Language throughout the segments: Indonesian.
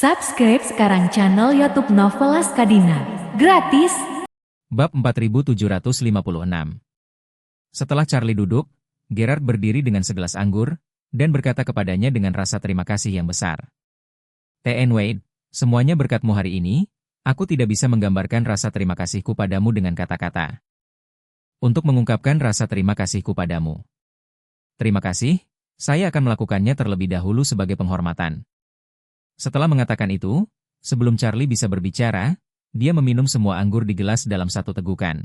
Subscribe sekarang channel YouTube Novelas Kadina. Gratis. Bab 4756. Setelah Charlie duduk, Gerard berdiri dengan segelas anggur, dan berkata kepadanya dengan rasa terima kasih yang besar. T.N. Wade, semuanya berkatmu hari ini, aku tidak bisa menggambarkan rasa terima kasihku padamu dengan kata-kata. Untuk mengungkapkan rasa terima kasihku padamu. Terima kasih, saya akan melakukannya terlebih dahulu sebagai penghormatan. Setelah mengatakan itu, sebelum Charlie bisa berbicara, dia meminum semua anggur di gelas dalam satu tegukan.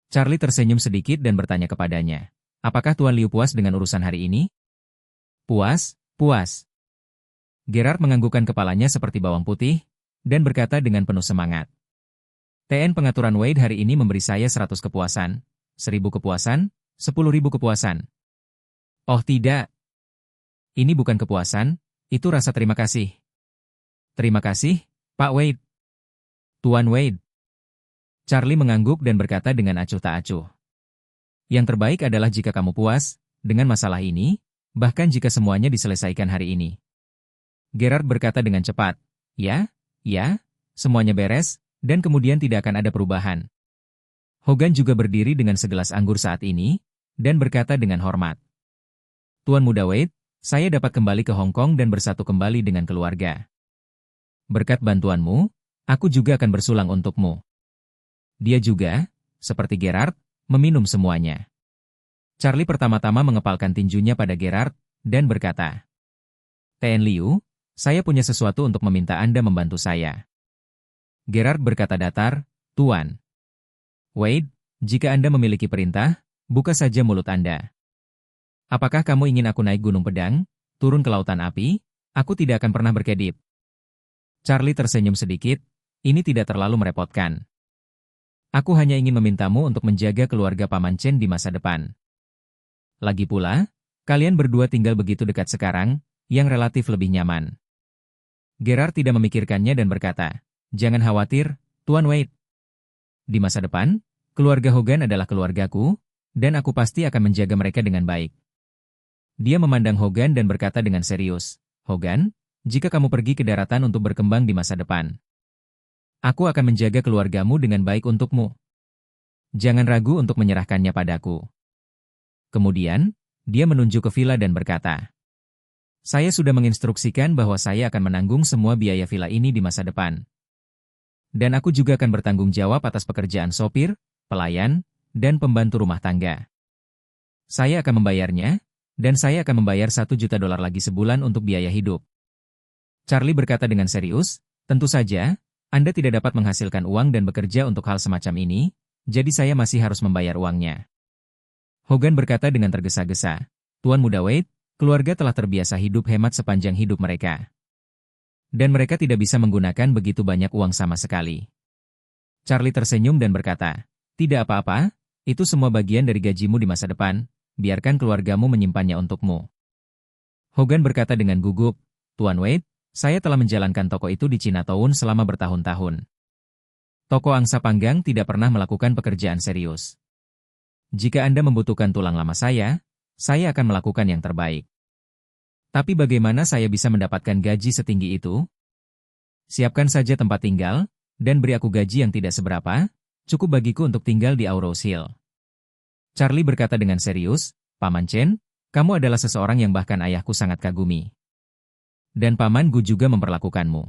Charlie tersenyum sedikit dan bertanya kepadanya, apakah Tuan Liu puas dengan urusan hari ini? Puas, puas. Gerard menganggukkan kepalanya seperti bawang putih, dan berkata dengan penuh semangat. TN pengaturan Wade hari ini memberi saya 100 kepuasan, 1000 kepuasan, 10.000 kepuasan. Oh tidak. Ini bukan kepuasan, itu rasa terima kasih. Terima kasih, Pak Wade. Tuan Wade. Charlie mengangguk dan berkata dengan acuh tak acuh. Yang terbaik adalah jika kamu puas dengan masalah ini, bahkan jika semuanya diselesaikan hari ini. Gerard berkata dengan cepat, ya, semuanya beres, dan kemudian tidak akan ada perubahan. Hogan juga berdiri dengan segelas anggur saat ini, dan berkata dengan hormat. Tuan Muda Wade, saya dapat kembali ke Hong Kong dan bersatu kembali dengan keluarga. Berkat bantuanmu, aku juga akan bersulang untukmu. Dia juga, seperti Gerard, meminum semuanya. Charlie pertama-tama mengepalkan tinjunya pada Gerard, dan berkata, T.N. Liu, saya punya sesuatu untuk meminta Anda membantu saya. Gerard berkata datar, Tuan. Wade, jika Anda memiliki perintah, buka saja mulut Anda. Apakah kamu ingin aku naik Gunung Pedang, turun ke Lautan Api? Aku tidak akan pernah berkedip. Charlie tersenyum sedikit, ini tidak terlalu merepotkan. Aku hanya ingin memintamu untuk menjaga keluarga Paman Chen di masa depan. Lagi pula, kalian berdua tinggal begitu dekat sekarang, yang relatif lebih nyaman. Gerard tidak memikirkannya dan berkata, jangan khawatir, Tuan Wade. Di masa depan, keluarga Hogan adalah keluargaku, dan aku pasti akan menjaga mereka dengan baik. Dia memandang Hogan dan berkata dengan serius, Hogan, jika kamu pergi ke daratan untuk berkembang di masa depan, aku akan menjaga keluargamu dengan baik untukmu. Jangan ragu untuk menyerahkannya padaku. Kemudian, dia menunjuk ke villa dan berkata, saya sudah menginstruksikan bahwa saya akan menanggung semua biaya villa ini di masa depan. Dan aku juga akan bertanggung jawab atas pekerjaan sopir, pelayan, dan pembantu rumah tangga. Saya akan membayarnya, dan saya akan membayar $1 juta lagi sebulan untuk biaya hidup. Charlie berkata dengan serius, tentu saja, Anda tidak dapat menghasilkan uang dan bekerja untuk hal semacam ini, jadi saya masih harus membayar uangnya. Hogan berkata dengan tergesa-gesa, Tuan Muda Wade, keluarga telah terbiasa hidup hemat sepanjang hidup mereka. Dan mereka tidak bisa menggunakan begitu banyak uang sama sekali. Charlie tersenyum dan berkata, tidak apa-apa, itu semua bagian dari gajimu di masa depan, biarkan keluargamu menyimpannya untukmu. Hogan berkata dengan gugup, Tuan Wade, saya telah menjalankan toko itu di Chinatown selama bertahun-tahun. Toko angsa panggang tidak pernah melakukan pekerjaan serius. Jika Anda membutuhkan tulang lama saya akan melakukan yang terbaik. Tapi bagaimana saya bisa mendapatkan gaji setinggi itu? Siapkan saja tempat tinggal, dan beri aku gaji yang tidak seberapa, cukup bagiku untuk tinggal di Aurora Hill. Charlie berkata dengan serius, Paman Chen, kamu adalah seseorang yang bahkan ayahku sangat kagumi. Dan Paman Gu juga memperlakukanmu.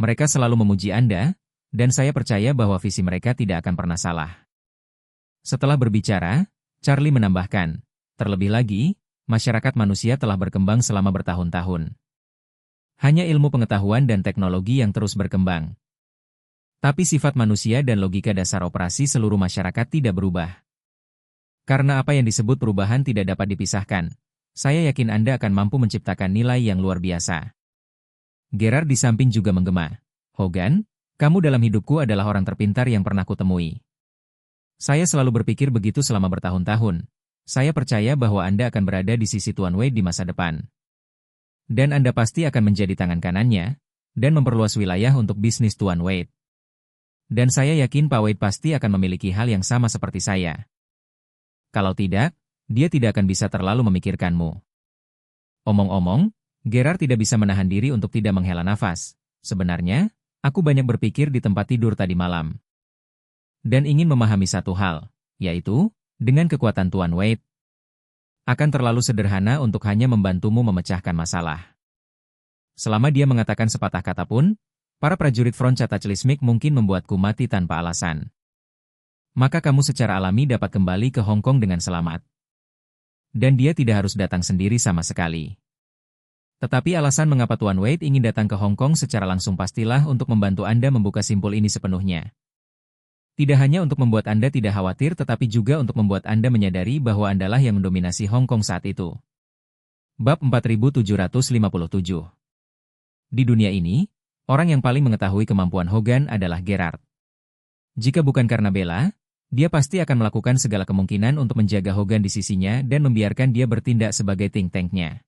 Mereka selalu memuji Anda, dan saya percaya bahwa visi mereka tidak akan pernah salah. Setelah berbicara, Charlie menambahkan, terlebih lagi, masyarakat manusia telah berkembang selama bertahun-tahun. Hanya ilmu pengetahuan dan teknologi yang terus berkembang. Tapi sifat manusia dan logika dasar operasi seluruh masyarakat tidak berubah. Karena apa yang disebut perubahan tidak dapat dipisahkan, saya yakin Anda akan mampu menciptakan nilai yang luar biasa. Gerard di samping juga menggema. Hogan, kamu dalam hidupku adalah orang terpintar yang pernah kutemui. Saya selalu berpikir begitu selama bertahun-tahun. Saya percaya bahwa Anda akan berada di sisi Tuan Wade di masa depan. Dan Anda pasti akan menjadi tangan kanannya, dan memperluas wilayah untuk bisnis Tuan Wade. Dan saya yakin Pak Wade pasti akan memiliki hal yang sama seperti saya. Kalau tidak, dia tidak akan bisa terlalu memikirkanmu. Omong-omong, Gerard tidak bisa menahan diri untuk tidak menghela nafas. Sebenarnya, aku banyak berpikir di tempat tidur tadi malam. Dan ingin memahami satu hal, yaitu, dengan kekuatan Tuan Wade, akan terlalu sederhana untuk hanya membantumu memecahkan masalah. Selama dia mengatakan sepatah kata pun, para prajurit Frontata Celismik mungkin membuatku mati tanpa alasan. Maka kamu secara alami dapat kembali ke Hong Kong dengan selamat. Dan dia tidak harus datang sendiri sama sekali. Tetapi alasan mengapa Tuan Wade ingin datang ke Hong Kong secara langsung pastilah untuk membantu Anda membuka simpul ini sepenuhnya. Tidak hanya untuk membuat Anda tidak khawatir tetapi juga untuk membuat Anda menyadari bahwa Andalah yang mendominasi Hong Kong saat itu. Bab 4757. Di dunia ini, orang yang paling mengetahui kemampuan Hogan adalah Gerard. Jika bukan karena Bella, dia pasti akan melakukan segala kemungkinan untuk menjaga Hogan di sisinya dan membiarkan dia bertindak sebagai think tank-nya.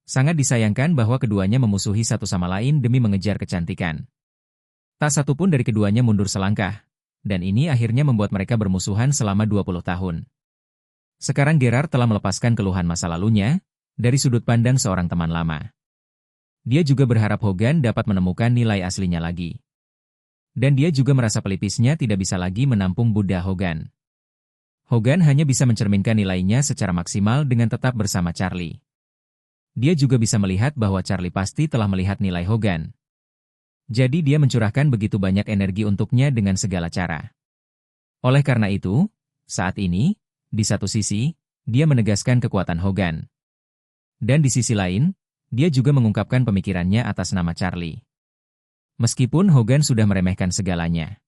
Sangat disayangkan bahwa keduanya memusuhi satu sama lain demi mengejar kecantikan. Tak satu pun dari keduanya mundur selangkah. Dan ini akhirnya membuat mereka bermusuhan selama 20 tahun. Sekarang Gerard telah melepaskan keluhan masa lalunya, dari sudut pandang seorang teman lama. Dia juga berharap Hogan dapat menemukan nilai aslinya lagi. Dan dia juga merasa pelipisnya tidak bisa lagi menampung Buddha Hogan. Hogan hanya bisa mencerminkan nilainya secara maksimal dengan tetap bersama Charlie. Dia juga bisa melihat bahwa Charlie pasti telah melihat nilai Hogan. Jadi dia mencurahkan begitu banyak energi untuknya dengan segala cara. Oleh karena itu, saat ini, di satu sisi, dia menegaskan kekuatan Hogan. Dan di sisi lain, dia juga mengungkapkan pemikirannya atas nama Charlie. Meskipun Hogan sudah meremehkan segalanya.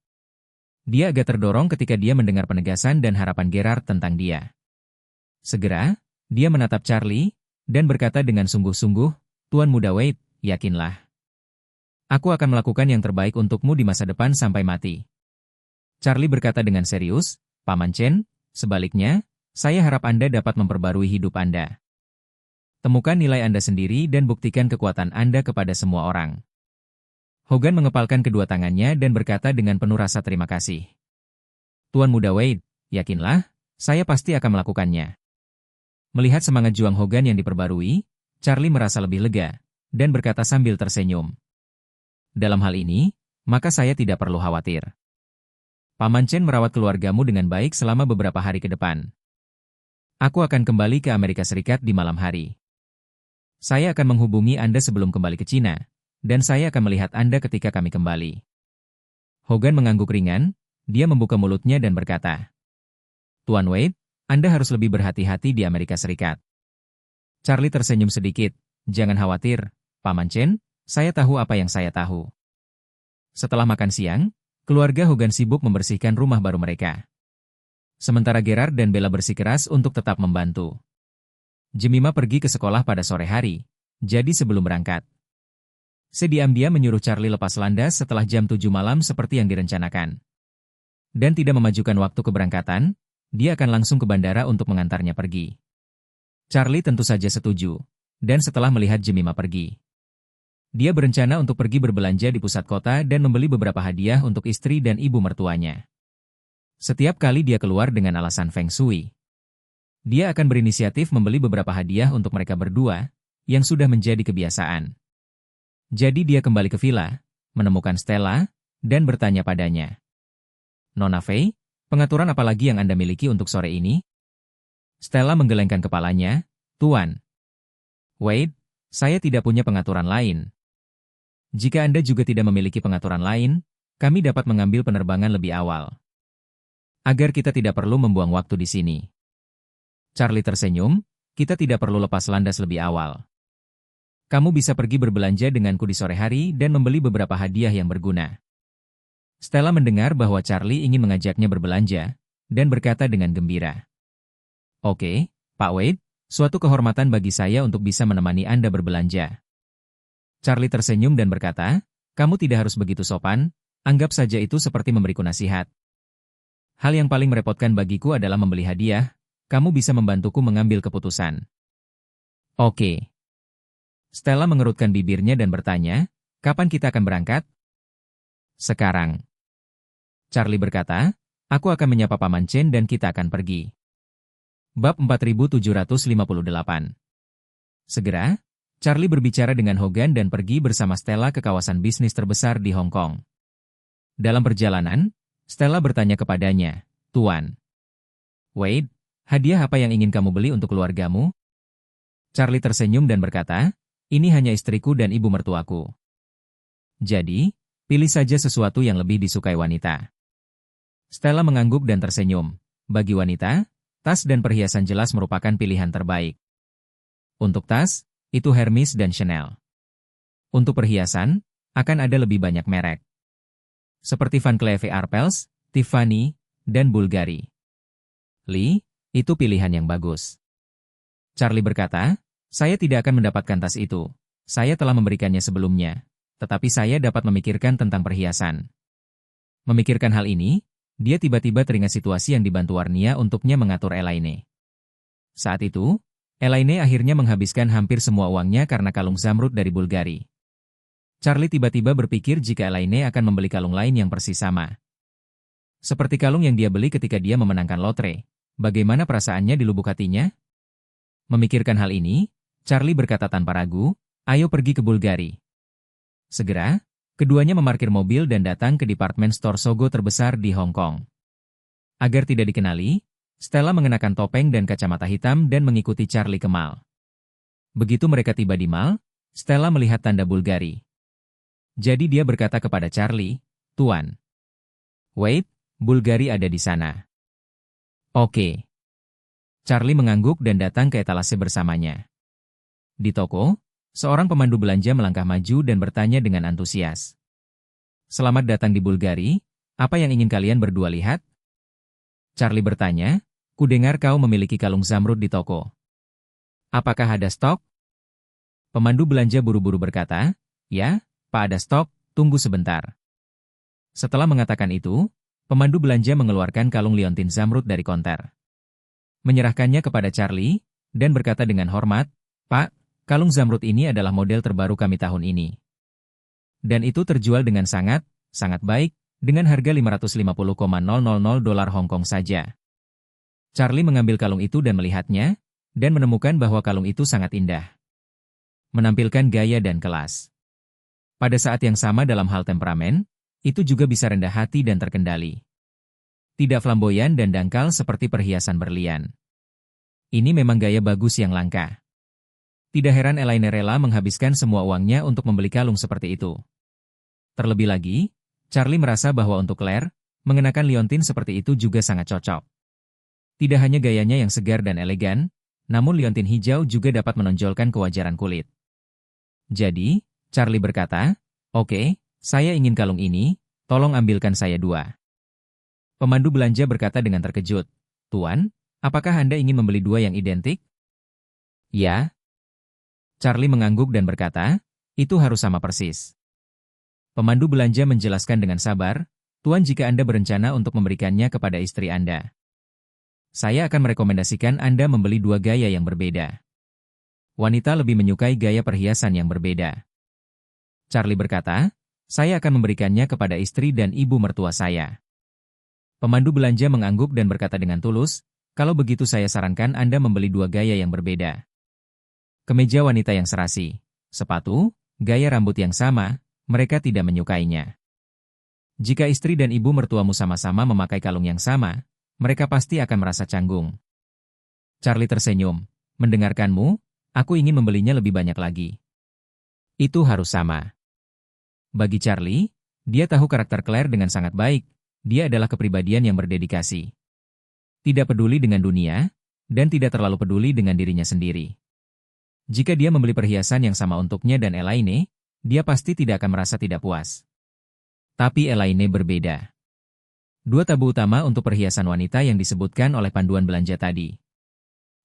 Dia agak terdorong ketika dia mendengar penegasan dan harapan Gerard tentang dia. Segera, dia menatap Charlie, dan berkata dengan sungguh-sungguh, Tuan Muda Wade, yakinlah. Aku akan melakukan yang terbaik untukmu di masa depan sampai mati. Charlie berkata dengan serius, Paman Chen, sebaliknya, saya harap Anda dapat memperbarui hidup Anda. Temukan nilai Anda sendiri dan buktikan kekuatan Anda kepada semua orang. Hogan mengepalkan kedua tangannya dan berkata dengan penuh rasa terima kasih. Tuan Muda Wade, yakinlah, saya pasti akan melakukannya. Melihat semangat juang Hogan yang diperbarui, Charlie merasa lebih lega, dan berkata sambil tersenyum. Dalam hal ini, maka saya tidak perlu khawatir. Paman Chen merawat keluargamu dengan baik selama beberapa hari ke depan. Aku akan kembali ke Amerika Serikat di malam hari. Saya akan menghubungi Anda sebelum kembali ke Cina, dan saya akan melihat Anda ketika kami kembali. Hogan mengangguk ringan, dia membuka mulutnya dan berkata, Tuan Wade, Anda harus lebih berhati-hati di Amerika Serikat. Charlie tersenyum sedikit, jangan khawatir, Paman Chen. Saya tahu apa yang saya tahu. Setelah makan siang, keluarga Hogan sibuk membersihkan rumah baru mereka. Sementara Gerard dan Bella bersikeras untuk tetap membantu. Jemima pergi ke sekolah pada sore hari, jadi sebelum berangkat. Sediam-diam menyuruh Charlie lepas landas setelah jam 7 malam seperti yang direncanakan. Dan tidak memajukan waktu keberangkatan, dia akan langsung ke bandara untuk mengantarnya pergi. Charlie tentu saja setuju, dan setelah melihat Jemima pergi, dia berencana untuk pergi berbelanja di pusat kota dan membeli beberapa hadiah untuk istri dan ibu mertuanya. Setiap kali dia keluar dengan alasan Feng Shui, dia akan berinisiatif membeli beberapa hadiah untuk mereka berdua, yang sudah menjadi kebiasaan. Jadi dia kembali ke villa, menemukan Stella, dan bertanya padanya. Nona Fei, pengaturan apa lagi yang Anda miliki untuk sore ini? Stella menggelengkan kepalanya, Tuan Wade, saya tidak punya pengaturan lain. Jika Anda juga tidak memiliki pengaturan lain, kami dapat mengambil penerbangan lebih awal. Agar kita tidak perlu membuang waktu di sini. Charlie tersenyum, kita tidak perlu lepas landas lebih awal. Kamu bisa pergi berbelanja denganku di sore hari dan membeli beberapa hadiah yang berguna. Stella mendengar bahwa Charlie ingin mengajaknya berbelanja, dan berkata dengan gembira. Oke, Pak Wade, suatu kehormatan bagi saya untuk bisa menemani Anda berbelanja. Charlie tersenyum dan berkata, kamu tidak harus begitu sopan, anggap saja itu seperti memberiku nasihat. Hal yang paling merepotkan bagiku adalah membeli hadiah, kamu bisa membantuku mengambil keputusan. Oke. Stella mengerutkan bibirnya dan bertanya, kapan kita akan berangkat? Sekarang. Charlie berkata, aku akan menyapa Paman Chen dan kita akan pergi. Bab 4758. Segera, Charlie berbicara dengan Hogan dan pergi bersama Stella ke kawasan bisnis terbesar di Hong Kong. Dalam perjalanan, Stella bertanya kepadanya, "Tuan Wade, hadiah apa yang ingin kamu beli untuk keluargamu?" Charlie tersenyum dan berkata, "Ini hanya istriku dan ibu mertuaku. Jadi, pilih saja sesuatu yang lebih disukai wanita." Stella mengangguk dan tersenyum. Bagi wanita, tas dan perhiasan jelas merupakan pilihan terbaik. Untuk tas, itu Hermes dan Chanel. Untuk perhiasan, akan ada lebih banyak merek. Seperti Van Cleef Arpels, Tiffany, dan Bulgari. Lee, itu pilihan yang bagus. Charlie berkata, "Saya tidak akan mendapatkan tas itu. Saya telah memberikannya sebelumnya. Tetapi saya dapat memikirkan tentang perhiasan." Memikirkan hal ini, dia tiba-tiba teringat situasi yang dibantu Warnia untuknya mengatur Elaine. Saat itu, Elaine akhirnya menghabiskan hampir semua uangnya karena kalung zamrud dari Bulgari. Charlie tiba-tiba berpikir jika Elaine akan membeli kalung lain yang persis sama. Seperti kalung yang dia beli ketika dia memenangkan lotre. Bagaimana perasaannya di lubuk hatinya? Memikirkan hal ini, Charlie berkata tanpa ragu, "Ayo pergi ke Bulgari." Segera, keduanya memarkir mobil dan datang ke department store Sogo terbesar di Hong Kong. Agar tidak dikenali, Stella mengenakan topeng dan kacamata hitam dan mengikuti Charlie ke mall. Begitu mereka tiba di mall, Stella melihat tanda Bulgari. Jadi dia berkata kepada Charlie, "Tuan Wade, Bulgari ada di sana." "Oke." Charlie mengangguk dan datang ke etalase bersamanya. Di toko, seorang pemandu belanja melangkah maju dan bertanya dengan antusias, "Selamat datang di Bulgari, apa yang ingin kalian berdua lihat?" Charlie bertanya, "Kudengar kau memiliki kalung zamrud di toko. Apakah ada stok?" Pemandu belanja buru-buru berkata, "Ya, Pak, ada stok, tunggu sebentar." Setelah mengatakan itu, pemandu belanja mengeluarkan kalung liontin zamrud dari konter. Menyerahkannya kepada Charlie, dan berkata dengan hormat, "Pak, kalung zamrud ini adalah model terbaru kami tahun ini. Dan itu terjual dengan sangat baik, dengan harga $550,000 Hong Kong saja." Charlie mengambil kalung itu dan melihatnya, dan menemukan bahwa kalung itu sangat indah. Menampilkan gaya dan kelas. Pada saat yang sama dalam hal temperamen, itu juga bisa rendah hati dan terkendali. Tidak flamboyan dan dangkal seperti perhiasan berlian. Ini memang gaya bagus yang langka. Tidak heran Elaine rela menghabiskan semua uangnya untuk membeli kalung seperti itu. Terlebih lagi, Charlie merasa bahwa untuk Claire, mengenakan liontin seperti itu juga sangat cocok. Tidak hanya gayanya yang segar dan elegan, namun liontin hijau juga dapat menonjolkan kewajaran kulit. Jadi, Charlie berkata, "Oke, saya ingin kalung ini, tolong ambilkan saya 2. Pemandu belanja berkata dengan terkejut, "Tuan, apakah Anda ingin membeli 2 yang identik?" "Ya." Charlie mengangguk dan berkata, "Itu harus sama persis." Pemandu belanja menjelaskan dengan sabar, "Tuan, jika Anda berencana untuk memberikannya kepada istri Anda, saya akan merekomendasikan Anda membeli 2 gaya yang berbeda. Wanita lebih menyukai gaya perhiasan yang berbeda." Charlie berkata, "Saya akan memberikannya kepada istri dan ibu mertua saya." Pemandu belanja mengangguk dan berkata dengan tulus, "Kalau begitu saya sarankan Anda membeli 2 gaya yang berbeda. Kemeja wanita yang serasi, sepatu, gaya rambut yang sama, mereka tidak menyukainya. Jika istri dan ibu mertuamu sama-sama memakai kalung yang sama, mereka pasti akan merasa canggung." Charlie tersenyum, "Mendengarkanmu, aku ingin membelinya lebih banyak lagi. Itu harus sama." Bagi Charlie, dia tahu karakter Claire dengan sangat baik. Dia adalah kepribadian yang berdedikasi. Tidak peduli dengan dunia, dan tidak terlalu peduli dengan dirinya sendiri. Jika dia membeli perhiasan yang sama untuknya dan Elaine, dia pasti tidak akan merasa tidak puas. Tapi Elaine berbeda. 2 tabu utama untuk perhiasan wanita yang disebutkan oleh panduan belanja tadi.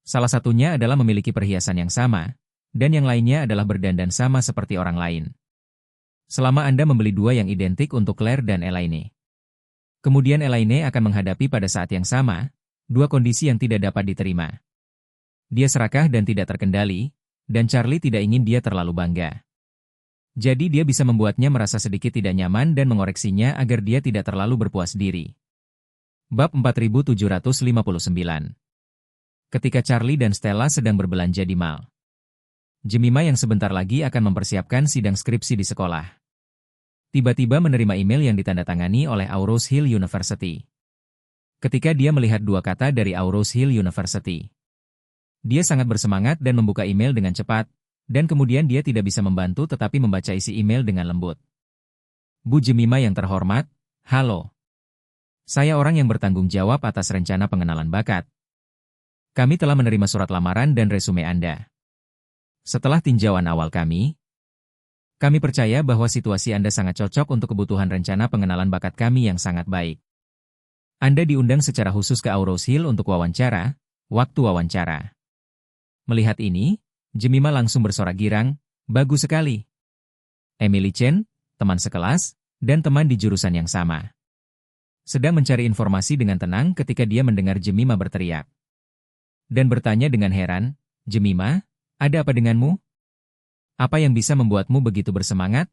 Salah satunya adalah memiliki perhiasan yang sama, dan yang lainnya adalah berdandan sama seperti orang lain. Selama Anda membeli 2 yang identik untuk Claire dan Elaine, kemudian Elaine akan menghadapi pada saat yang sama, 2 kondisi yang tidak dapat diterima. Dia serakah dan tidak terkendali, dan Charlie tidak ingin dia terlalu bangga. Jadi dia bisa membuatnya merasa sedikit tidak nyaman dan mengoreksinya agar dia tidak terlalu berpuas diri. Bab 4759. Ketika Charlie dan Stella sedang berbelanja di mall, Jemima yang sebentar lagi akan mempersiapkan sidang skripsi di sekolah. Tiba-tiba menerima email yang ditandatangani oleh Aurose Hill University. Ketika dia melihat dua kata dari Aurose Hill University, dia sangat bersemangat dan membuka email dengan cepat, dan kemudian dia tidak bisa membantu tetapi membaca isi email dengan lembut. Bu Jemima yang terhormat, halo. Saya orang yang bertanggung jawab atas rencana pengenalan bakat. Kami telah menerima surat lamaran dan resume Anda. Setelah tinjauan awal kami percaya bahwa situasi Anda sangat cocok untuk kebutuhan rencana pengenalan bakat kami yang sangat baik. Anda diundang secara khusus ke Aurose Hill untuk wawancara, waktu wawancara. Melihat ini, Jemima langsung bersorak girang, bagus sekali. Emily Chen, teman sekelas, dan teman di jurusan yang sama, sedang mencari informasi dengan tenang ketika dia mendengar Jemima berteriak. Dan bertanya dengan heran, Jemima, ada apa denganmu? Apa yang bisa membuatmu begitu bersemangat?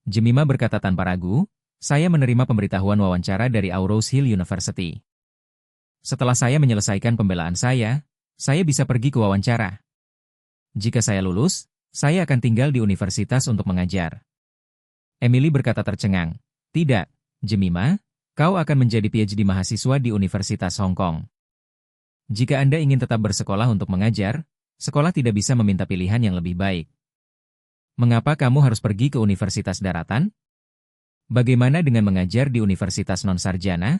Jemima berkata tanpa ragu, saya menerima pemberitahuan wawancara dari Aurose Hill University. Setelah saya menyelesaikan pembelaan saya bisa pergi ke wawancara. Jika saya lulus, saya akan tinggal di universitas untuk mengajar. Emily berkata tercengang, tidak, Jemima, kau akan menjadi PhD mahasiswa di Universitas Hong Kong. Jika Anda ingin tetap bersekolah untuk mengajar, sekolah tidak bisa meminta pilihan yang lebih baik. Mengapa kamu harus pergi ke Universitas Daratan? Bagaimana dengan mengajar di Universitas Non-Sarjana?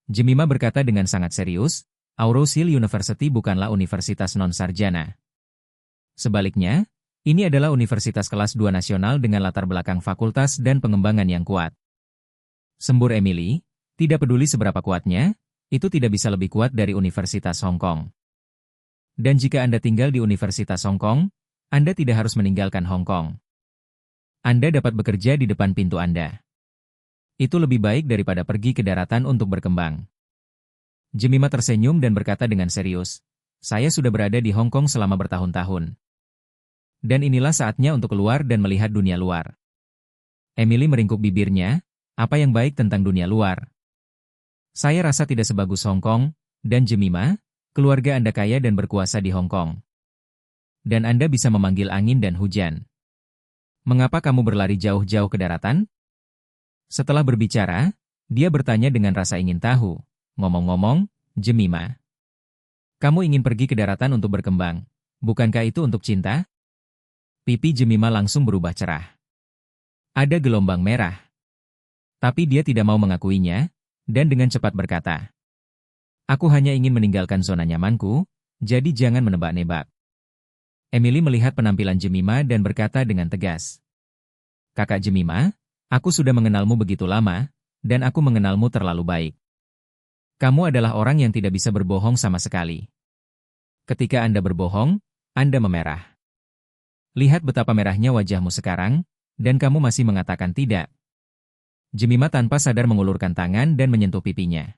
Jemima berkata dengan sangat serius, Aurose Hill University bukanlah universitas non-sarjana. Sebaliknya, ini adalah universitas kelas 2 nasional dengan latar belakang fakultas dan pengembangan yang kuat. Sembur Emily, tidak peduli seberapa kuatnya, itu tidak bisa lebih kuat dari Universitas Hong Kong. Dan jika Anda tinggal di Universitas Hong Kong, Anda tidak harus meninggalkan Hong Kong. Anda dapat bekerja di depan pintu Anda. Itu lebih baik daripada pergi ke daratan untuk berkembang. Jemima tersenyum dan berkata dengan serius, saya sudah berada di Hong Kong selama bertahun-tahun. Dan inilah saatnya untuk keluar dan melihat dunia luar. Emily meringkuk bibirnya, apa yang baik tentang dunia luar? Saya rasa tidak sebagus Hong Kong, dan Jemima, keluarga Anda kaya dan berkuasa di Hong Kong. Dan Anda bisa memanggil angin dan hujan. Mengapa kamu berlari jauh-jauh ke daratan? Setelah berbicara, dia bertanya dengan rasa ingin tahu. Ngomong-ngomong, Jemima, kamu ingin pergi ke daratan untuk berkembang, bukankah itu untuk cinta? Pipi Jemima langsung berubah cerah. Ada gelombang merah. Tapi dia tidak mau mengakuinya, dan dengan cepat berkata, aku hanya ingin meninggalkan zona nyamanku, jadi jangan menebak-nebak. Emily melihat penampilan Jemima dan berkata dengan tegas, Kakak Jemima, aku sudah mengenalmu begitu lama, dan aku mengenalmu terlalu baik. Kamu adalah orang yang tidak bisa berbohong sama sekali. Ketika Anda berbohong, Anda memerah. Lihat betapa merahnya wajahmu sekarang, dan kamu masih mengatakan tidak. Jemima tanpa sadar mengulurkan tangan dan menyentuh pipinya.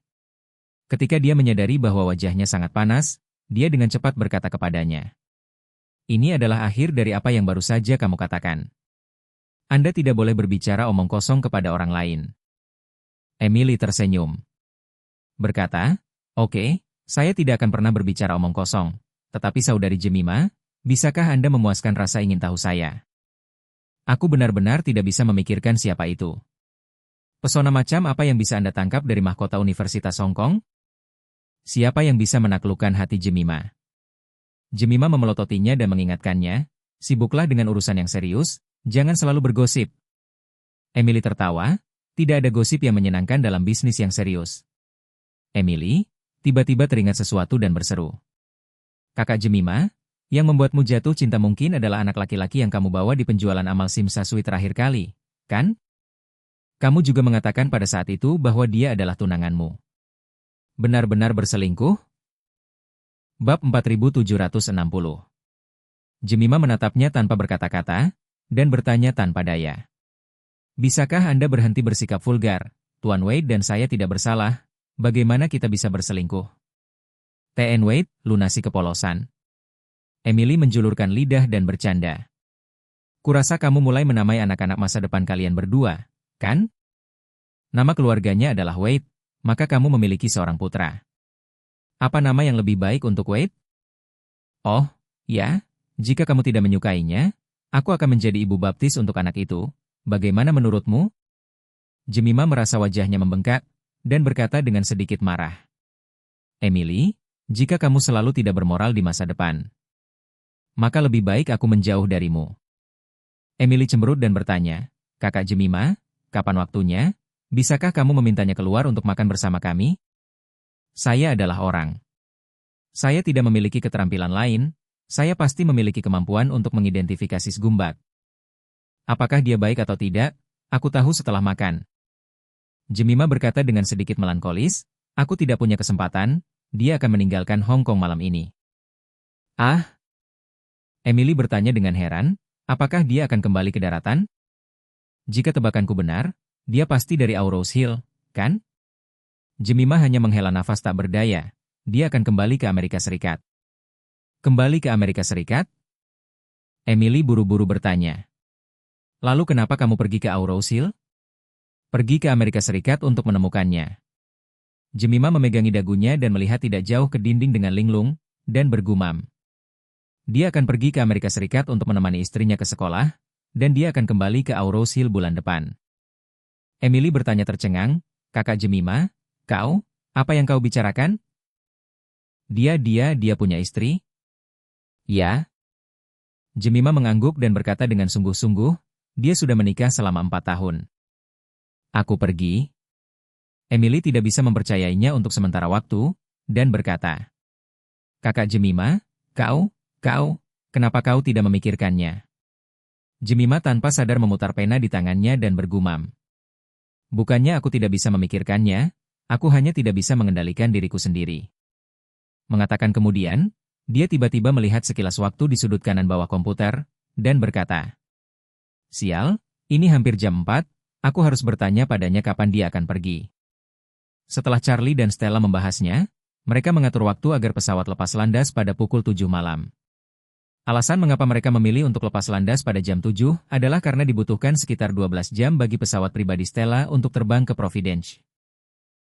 Ketika dia menyadari bahwa wajahnya sangat panas, dia dengan cepat berkata kepadanya, ini adalah akhir dari apa yang baru saja kamu katakan. Anda tidak boleh berbicara omong kosong kepada orang lain. Emily tersenyum. Berkata, oke, saya tidak akan pernah berbicara omong kosong, tetapi saudari Jemima, bisakah Anda memuaskan rasa ingin tahu saya? Aku benar-benar tidak bisa memikirkan siapa itu. Pesona macam apa yang bisa Anda tangkap dari mahkota Universitas Hong Kong? Siapa yang bisa menaklukkan hati Jemima? Jemima memelototinya dan mengingatkannya, sibuklah dengan urusan yang serius, jangan selalu bergosip. Emily tertawa, tidak ada gosip yang menyenangkan dalam bisnis yang serius. Emily, tiba-tiba teringat sesuatu dan berseru. Kakak Jemima, yang membuatmu jatuh cinta mungkin adalah anak laki-laki yang kamu bawa di penjualan amal Sim Sasui terakhir kali, kan? Kamu juga mengatakan pada saat itu bahwa dia adalah tunanganmu. Benar-benar berselingkuh? Bab 4760. Jemima menatapnya tanpa berkata-kata, dan bertanya tanpa daya. Bisakah Anda berhenti bersikap vulgar? Tuan Wade dan saya tidak bersalah, bagaimana kita bisa berselingkuh? T.N. Wade, lunasi kepolosan. Emily menjulurkan lidah dan bercanda. Kurasa kamu mulai menamai anak-anak masa depan kalian berdua, kan? Nama keluarganya adalah Wade, maka kamu memiliki seorang putra. Apa nama yang lebih baik untuk Wade? Oh, ya, Jika kamu tidak menyukainya, aku akan menjadi ibu baptis untuk anak itu. Bagaimana menurutmu? Jemima merasa wajahnya membengkak, dan berkata dengan sedikit marah. Emily, jika kamu selalu tidak bermoral di masa depan, maka lebih baik aku menjauh darimu. Emily cemberut dan bertanya, Kakak Jemima, kapan waktunya? Bisakah kamu memintanya keluar untuk makan bersama kami? Saya adalah orang. Saya tidak memiliki keterampilan lain, saya pasti memiliki kemampuan untuk mengidentifikasi Sgumbag. Apakah dia baik atau tidak, aku tahu setelah makan. Jemima berkata dengan sedikit melankolis, aku tidak punya kesempatan, dia akan meninggalkan Hong Kong malam ini. Ah? Emily bertanya dengan heran, apakah dia akan kembali ke daratan? Jika tebakanku benar, dia pasti dari Aurous Hill, kan? Jemima hanya menghela nafas tak berdaya, dia akan kembali ke Amerika Serikat. Kembali ke Amerika Serikat? Emily buru-buru bertanya. Lalu kenapa kamu pergi ke Aurous Hill? Pergi ke Amerika Serikat untuk menemukannya. Jemima memegangi dagunya dan melihat tidak jauh ke dinding dengan linglung, dan bergumam. Dia akan pergi ke Amerika Serikat untuk menemani istrinya ke sekolah, dan dia akan kembali ke Aurous Hill bulan depan. Emily bertanya tercengang, Kakak Jemima, apa yang kau bicarakan? Dia punya istri? Ya. Jemima mengangguk dan berkata dengan sungguh-sungguh, dia sudah menikah selama 4 tahun. Aku pergi. Emily tidak bisa mempercayainya untuk sementara waktu, dan berkata, Kakak Jemima, kenapa kau tidak memikirkannya? Jemima tanpa sadar memutar pena di tangannya dan bergumam. Bukannya aku tidak bisa memikirkannya, aku hanya tidak bisa mengendalikan diriku sendiri. Mengatakan kemudian, dia tiba-tiba melihat sekilas waktu di sudut kanan bawah komputer, dan berkata, Sial, ini hampir jam 4, aku harus bertanya padanya kapan dia akan pergi. Setelah Charlie dan Stella membahasnya, mereka mengatur waktu agar pesawat lepas landas pada pukul 7 malam. Alasan mengapa mereka memilih untuk lepas landas pada jam 7 adalah karena dibutuhkan sekitar 12 jam bagi pesawat pribadi Stella untuk terbang ke Providence.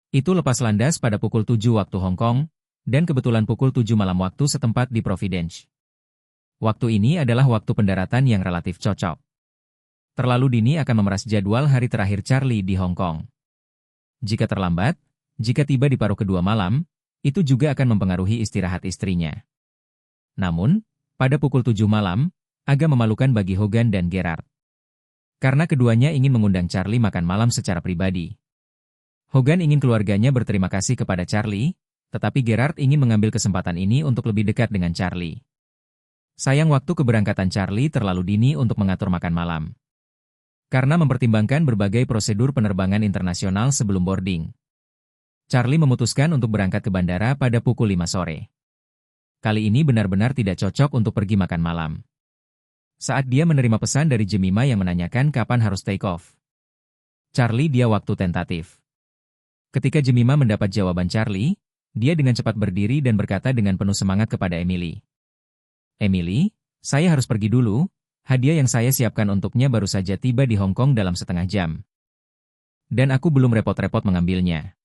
Itu lepas landas pada pukul 7 waktu Hong Kong, dan kebetulan pukul 7 malam waktu setempat di Providence. Waktu ini adalah waktu pendaratan yang relatif cocok. Terlalu dini akan memeras jadwal hari terakhir Charlie di Hong Kong. Jika terlambat, jika tiba di paruh kedua malam, itu juga akan mempengaruhi istirahat istrinya. Namun, pada pukul 7 malam, agak memalukan bagi Hogan dan Gerard. Karena keduanya ingin mengundang Charlie makan malam secara pribadi. Hogan ingin keluarganya berterima kasih kepada Charlie, tetapi Gerard ingin mengambil kesempatan ini untuk lebih dekat dengan Charlie. Sayang waktu keberangkatan Charlie terlalu dini untuk mengatur makan malam. Karena mempertimbangkan berbagai prosedur penerbangan internasional sebelum boarding, Charlie memutuskan untuk berangkat ke bandara pada pukul 5 sore. Kali ini benar-benar tidak cocok untuk pergi makan malam. Saat dia menerima pesan dari Jemima yang menanyakan kapan harus take off, Charlie dia waktu tentatif. Ketika Jemima mendapat jawaban Charlie, dia dengan cepat berdiri dan berkata dengan penuh semangat kepada Emily. Emily, saya harus pergi dulu. Hadiah yang saya siapkan untuknya baru saja tiba di Hong Kong dalam setengah jam. Dan aku belum repot-repot mengambilnya.